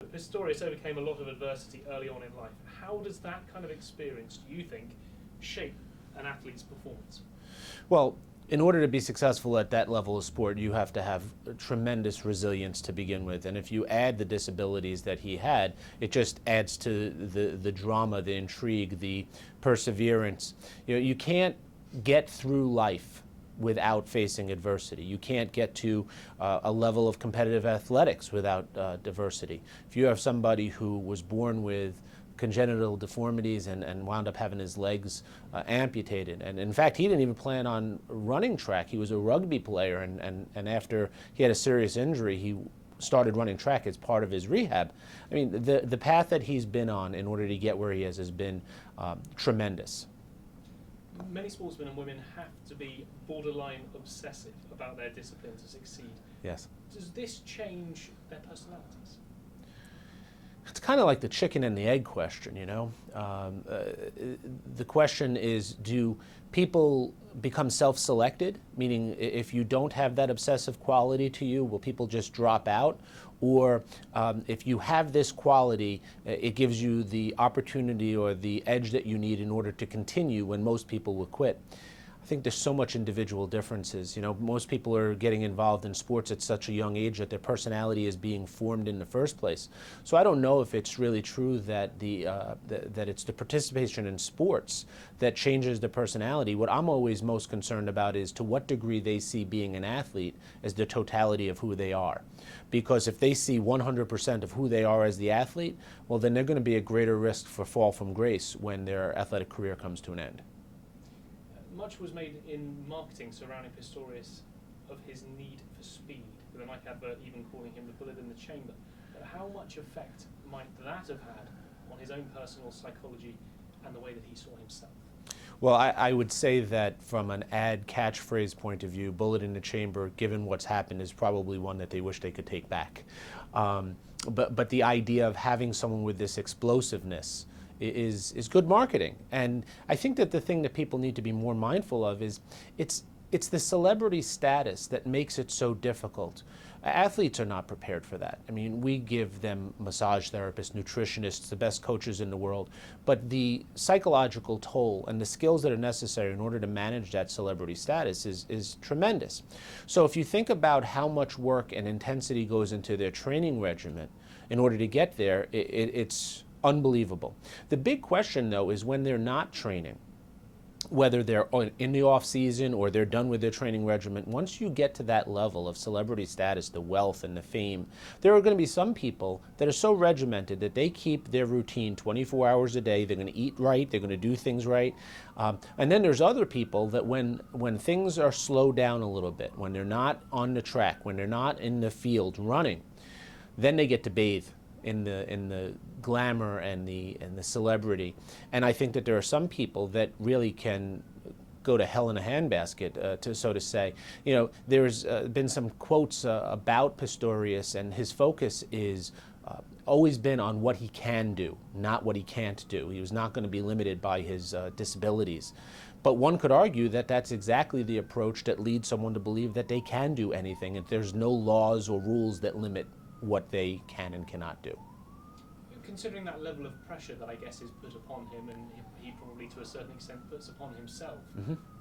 Pistorius overcame a lot of adversity early on in life. How does that kind of experience, do you think, shape an athlete's performance? Well, in order to be successful at that level of sport, you have to have tremendous resilience to begin with. And if you add the disabilities that he had, it just adds to the drama, the intrigue, the perseverance. You know, you can't get through life without facing adversity. You can't get to a level of competitive athletics without diversity. If you have somebody who was born with congenital deformities and wound up having his legs amputated. And in fact, he didn't even plan on running track. He was a rugby player, and after he had a serious injury, he started running track as part of his rehab. I mean, the path that he's been on in order to get where he is has been tremendous. Many sportsmen and women have to be borderline obsessive about their discipline to succeed. Yes. Does this change their personalities? It's kind of like the chicken and the egg question, you know. The question is, do people become self-selected? Meaning, if you don't have that obsessive quality to you, will people just drop out? Or if you have this quality, it gives you the opportunity or the edge that you need in order to continue when most people will quit. I think there's so much individual differences. You know, most people are getting involved in sports at such a young age that their personality is being formed in the first place. So I don't know if it's really true that that it's the participation in sports that changes the personality. What I'm always most concerned about is to what degree they see being an athlete as the totality of who they are. Because if they see 100% of who they are as the athlete, well, then they're going to be at greater risk for fall from grace when their athletic career comes to an end. Much was made in marketing surrounding Pistorius of his need for speed, with a Nike advert even calling him the bullet in the chamber. But how much effect might that have had on his own personal psychology and the way that he saw himself? Well, I would say that from an ad catchphrase point of view, bullet in the chamber, given what's happened, is probably one that they wish they could take back. But the idea of having someone with this explosiveness is good marketing. And I think that the thing that people need to be more mindful of is it's the celebrity status that makes it so difficult. Athletes are not prepared for that. I mean, we give them massage therapists, nutritionists, the best coaches in the world, but the psychological toll and the skills that are necessary in order to manage that celebrity status is tremendous. So if you think about how much work and intensity goes into their training regimen in order to get there, it's unbelievable. The big question, though, is when they're not training, whether they're in the off season or they're done with their training regimen, once you get to that level of celebrity status, the wealth and the fame, there are going to be some people that are so regimented that they keep their routine 24 hours a day. They're going to eat right, they're going to do things right. And then there's other people that when things are slowed down a little bit, when they're not on the track, when they're not in the field running, then they get to bathe in the glamour and the celebrity. And I think that there are some people that really can go to hell in a handbasket, so to say. You know, there's been some quotes about Pistorius, and his focus is always been on what he can do, not what he can't do. He was not going to be limited by his disabilities. But one could argue that that's exactly the approach that leads someone to believe that they can do anything, and there's no laws or rules that limit what they can and cannot do. Considering that level of pressure that I guess is put upon him, and he probably to a certain extent puts upon himself,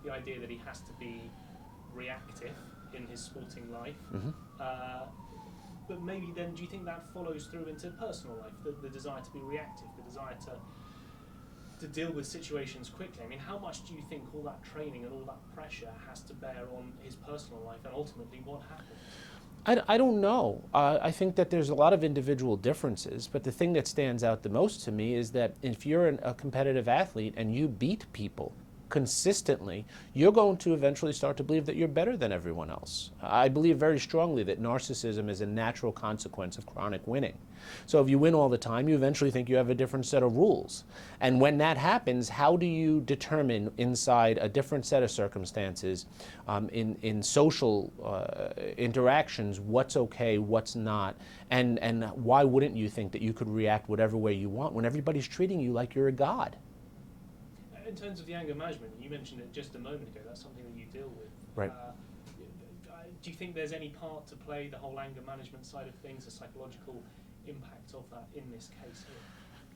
the idea that he has to be reactive in his sporting life, but maybe then do you think that follows through into personal life, the desire to be reactive, the desire to deal with situations quickly? I mean, how much do you think all that training and all that pressure has to bear on his personal life and ultimately what happens? I don't know. I think that there's a lot of individual differences, but the thing that stands out the most to me is that if you're a competitive athlete and you beat people consistently, you're going to eventually start to believe that you're better than everyone else. I believe very strongly that narcissism is a natural consequence of chronic winning. So if you win all the time, you eventually think you have a different set of rules. And when that happens, how do you determine inside a different set of circumstances, in social interactions, what's okay, what's not, and why wouldn't you think that you could react whatever way you want when everybody's treating you like you're a god? In terms of the anger management, you mentioned it just a moment ago, that's something that you deal with. Right. Do you think there's any part to play, the whole anger management side of things, the psychological impact of that in this case here?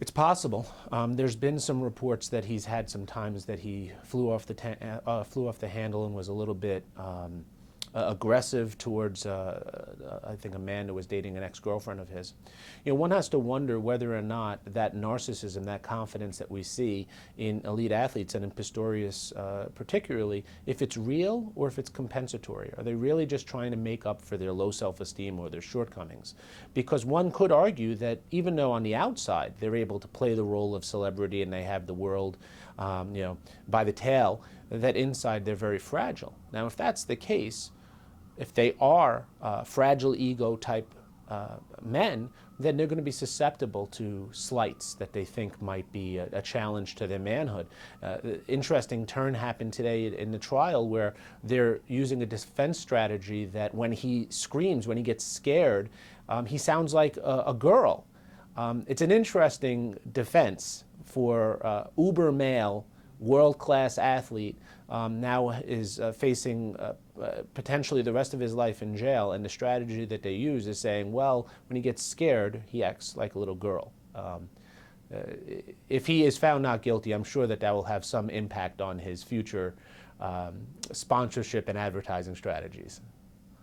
It's possible. There's been some reports that he's had some times that he flew off the handle and was a little bit aggressive towards, I think, a man who was dating an ex-girlfriend of his. One has to wonder whether or not that narcissism, that confidence that we see in elite athletes, and in Pistorius particularly, if it's real or if it's compensatory. Are they really just trying to make up for their low self-esteem or their shortcomings? Because one could argue that even though on the outside they're able to play the role of celebrity and they have the world by the tail, that inside they're very fragile. Now, if that's the case, if they are fragile ego type men, then they're going to be susceptible to slights that they think might be a challenge to their manhood. Interesting turn happened today in the trial where they're using a defense strategy that when he screams, when he gets scared, he sounds like a girl. It's an interesting defense for uber male, world-class athlete, now is facing potentially the rest of his life in jail, and the strategy that they use is saying, well, when he gets scared, he acts like a little girl. If he is found not guilty, I'm sure that that will have some impact on his future sponsorship and advertising strategies.